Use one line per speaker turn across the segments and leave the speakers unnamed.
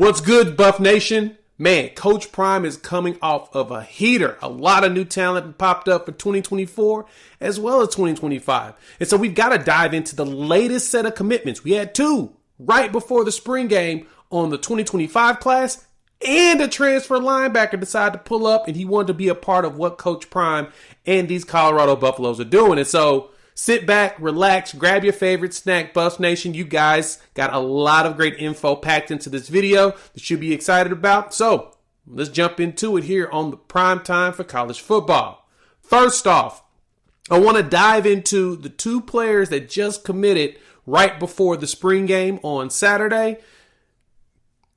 What's good, Buff Nation? Man, Coach Prime is coming off of a heater. A lot of new talent popped up for 2024 as well as 2025. And so we've got to dive into the latest set of commitments. We had two right before the spring game on the 2025 class, and a transfer linebacker decided to pull up, and he wanted to be a part of what Coach Prime and these Colorado Buffaloes are doing. And so sit back, relax, grab your favorite snack, Buff Nation. You guys got a lot of great info packed into this video that you should be excited about. So let's jump into it here on the Prime Time for College Football. First off, I want to dive into the two players that just committed right before the spring game on Saturday.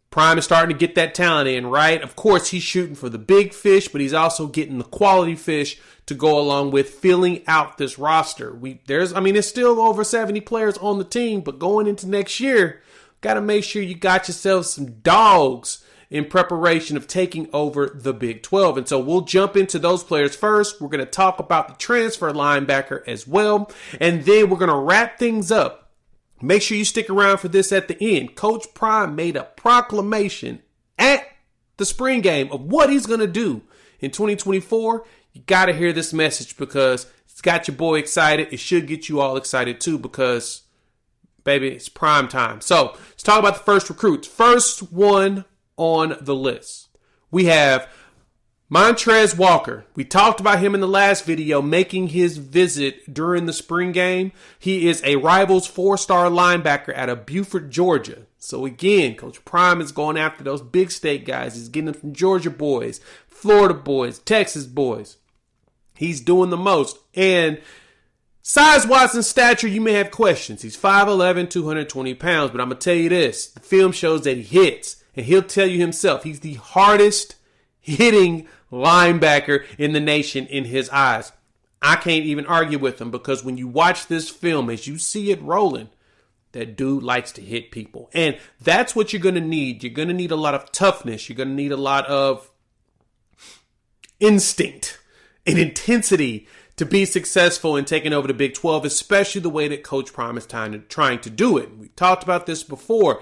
Prime is starting to get that talent in, right? Of course, he's shooting for the big fish, but he's also getting the quality fish to go along with filling out this roster. There's still over 70 players on the team, but going into next year, got to make sure you got yourself some dogs in preparation of taking over the Big 12. And so we'll jump into those players first. We're going to talk about the transfer linebacker as well. And then we're going to wrap things up. Make sure you stick around for this at the end. Coach Prime made a proclamation at the spring game of what he's going to do in 2024. You got to hear this message because it's got your boy excited. It should get you all excited too because, baby, it's prime time. So let's talk about the first recruits. First one on the list. We have Montrez Walker. We talked about him in the last video making his visit during the spring game. He is a Rivals 4-star linebacker out of Beaufort, Georgia. So again, Coach Prime is going after those big state guys. He's getting them from Georgia boys, Florida boys, Texas boys. He's doing the most. And size-wise and stature, you may have questions. He's 5'11", 220 pounds. But I'm going to tell you this. The film shows that he hits. And he'll tell you himself, he's the hardest hitting linebacker in the nation in his eyes. I can't even argue with him because when you watch this film, as you see it rolling, that dude likes to hit people. And that's what you're going to need. You're going to need a lot of toughness. You're going to need a lot of instinct and intensity to be successful in taking over the Big 12, especially the way that Coach Prime is trying to do it. We talked about this before.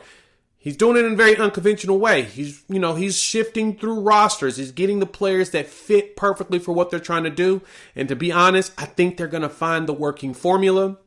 He's doing it in a very unconventional way. He's shifting through rosters. He's getting the players that fit perfectly for what they're trying to do. And to be honest, I think they're going to find the working formula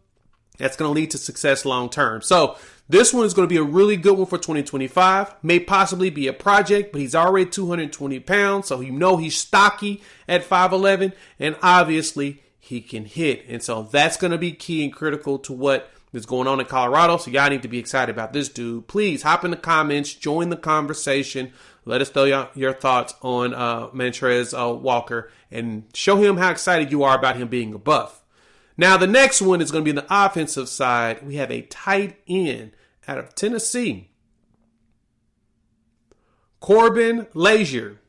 that's going to lead to success long term. So this one is going to be a really good one for 2025. May possibly be a project, but he's already 220 pounds. So he's stocky at 5'11", and obviously he can hit. And so that's going to be key and critical to what is going on in Colorado. So y'all need to be excited about this dude. Please hop in the comments, join the conversation. Let us know your thoughts on Montrez Walker and show him how excited you are about him being a Buff. Now, the next one is going to be on the offensive side. We have a tight end out of Tennessee. Corbin Lazier,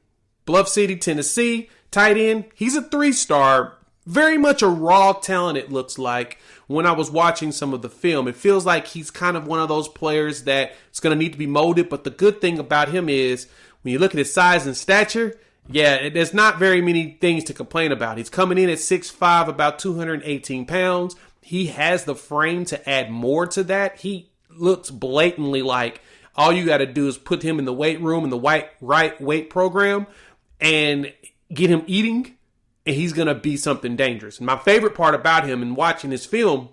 Bluff City, Tennessee, tight end. He's a 3-star, very much a raw talent, it looks like. When I was watching some of the film, it feels like he's kind of one of those players that is going to need to be molded. But the good thing about him is when you look at his size and stature, there's not very many things to complain about. He's coming in at 6'5", about 218 pounds. He has the frame to add more to that. He looks blatantly like all you got to do is put him in the weight room in the right weight program and get him eating, and he's going to be something dangerous. And my favorite part about him and watching his film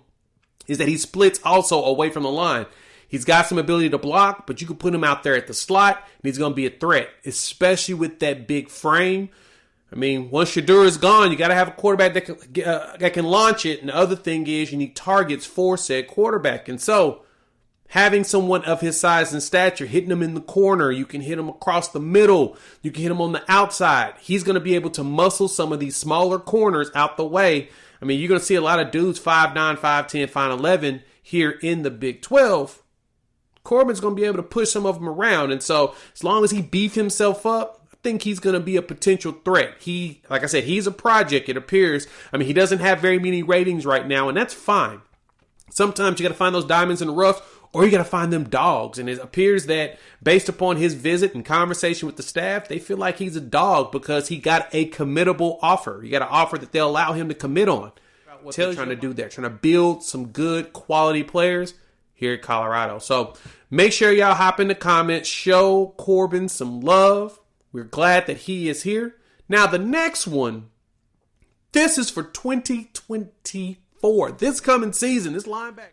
is that he splits also away from the line. He's got some ability to block, but you can put him out there at the slot, and he's going to be a threat, especially with that big frame. I mean, once Sheduer is gone, you got to have a quarterback that can launch it. And the other thing is you need targets for said quarterback. And so having someone of his size and stature, hitting him in the corner, you can hit him across the middle, you can hit him on the outside. He's going to be able to muscle some of these smaller corners out the way. I mean, you're going to see a lot of dudes 5'9", 5'10", 5'11" here in the Big 12. Corbin's going to be able to push some of them around. And so as long as he beef himself up, I think he's going to be a potential threat. Like I said, he's a project, it appears. I mean, he doesn't have very many ratings right now, and that's fine. Sometimes you got to find those diamonds in the rough, or you got to find them dogs. And it appears that based upon his visit and conversation with the staff, they feel like he's a dog because he got a committable offer. You got an offer that they'll allow him to commit on. What they're trying to do there, trying to build some good quality players. here at Colorado. So make sure y'all hop in the comments, show Corbin some love. We're glad that he is here. Now, the next one, this is for 2024. This coming season, this linebacker,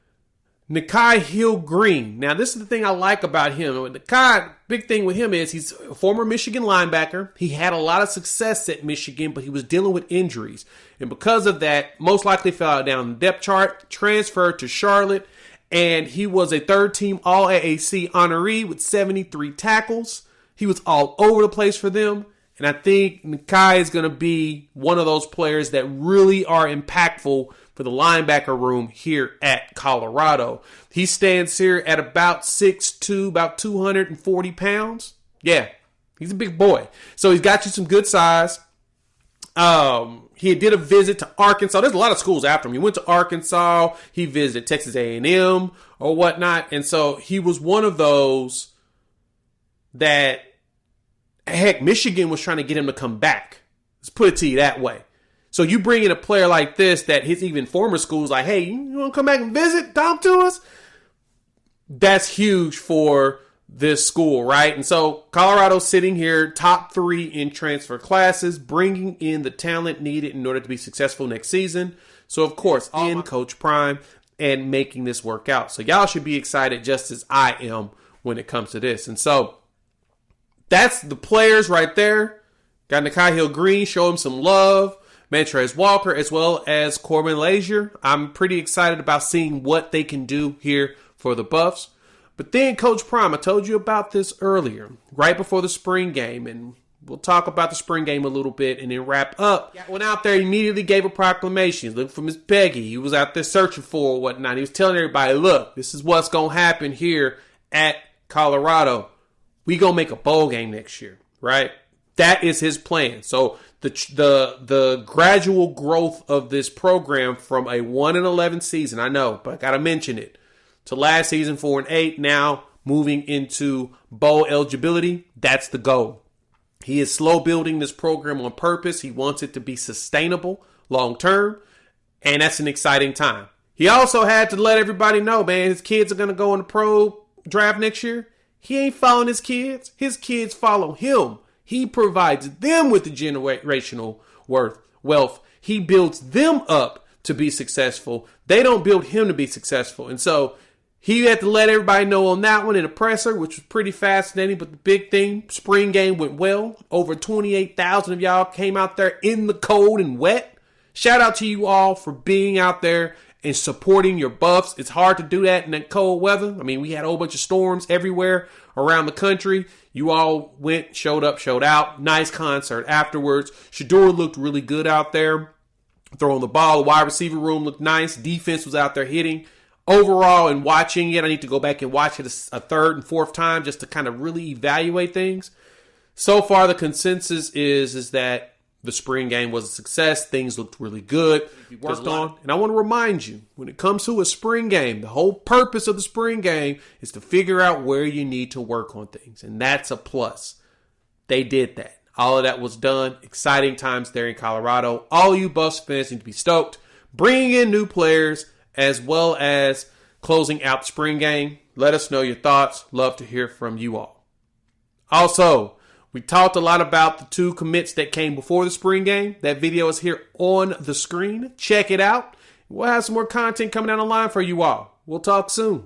Nikhil Green. Now, this is the thing I like about him. Nikhil, big thing with him is he's a former Michigan linebacker. He had a lot of success at Michigan, but he was dealing with injuries. And because of that, most likely fell down the depth chart, transferred to Charlotte, and he was a third-team All-AAC honoree with 73 tackles. He was all over the place for them. And I think Nikhil is going to be one of those players that really are impactful for the linebacker room here at Colorado. He stands here at about 6'2", about 240 pounds. Yeah, he's a big boy. So he's got you some good size. He did a visit to Arkansas. There's a lot of schools after him. He went to Arkansas. He visited Texas A&M or whatnot. And so he was one of those that, heck, Michigan was trying to get him to come back. Let's put it to you that way. So you bring in a player like this that his even former schools like, hey, you want to come back and visit, talk to us? That's huge for this school, right? And so Colorado's sitting here, top 3 in transfer classes, bringing in the talent needed in order to be successful next season. So, of course, in Coach Prime and making this work out. So y'all should be excited just as I am when it comes to this. And so that's the players right there. Got Nikhil Green, show him some love. Montrez Walker, as well as Corbin Lazier. I'm pretty excited about seeing what they can do here for the Buffs. But then Coach Prime, I told you about this earlier, right before the spring game, and we'll talk about the spring game a little bit and then wrap up. Went out there, immediately gave a proclamation. He looked for Miss Peggy. He was out there searching for or whatnot. He was telling everybody, look, this is what's going to happen here at Colorado. We going to make a bowl game next year, right? That is his plan. So the gradual growth of this program from a 1-11 season, I know, but I got to mention it, to last season 4-8, now moving into bowl eligibility, that's the goal. He is slow building this program on purpose. He wants it to be sustainable long term, and that's an exciting time. He also had to let everybody know, man, his kids are going to go in the pro draft next year. He ain't following his kids. His kids follow him. He provides them with the generational wealth. He builds them up to be successful. They don't build him to be successful. And so he had to let everybody know on that one in a presser, which was pretty fascinating. But the big thing, spring game went well. Over 28,000 of y'all came out there in the cold and wet. Shout out to you all for being out there and supporting your Buffs. It's hard to do that in that cold weather. I mean, we had a whole bunch of storms everywhere around the country. You all went, showed up, showed out. Nice concert afterwards. Sheduer looked really good out there, throwing the ball. The wide receiver room looked nice. Defense was out there hitting. Overall, and watching it, I need to go back and watch it a third and fourth time just to kind of really evaluate things. So far, the consensus is that the spring game was a success. Things looked really good. Worked on. And I want to remind you, when it comes to a spring game, the whole purpose of the spring game is to figure out where you need to work on things. And that's a plus. They did that. All of that was done. Exciting times there in Colorado. All you Buffs fans need to be stoked. Bringing in new players as well as closing out the spring game. Let us know your thoughts. Love to hear from you all. Also, we talked a lot about the 2 commits that came before the spring game. That video is here on the screen. Check it out. We'll have some more content coming down the line for you all. We'll talk soon.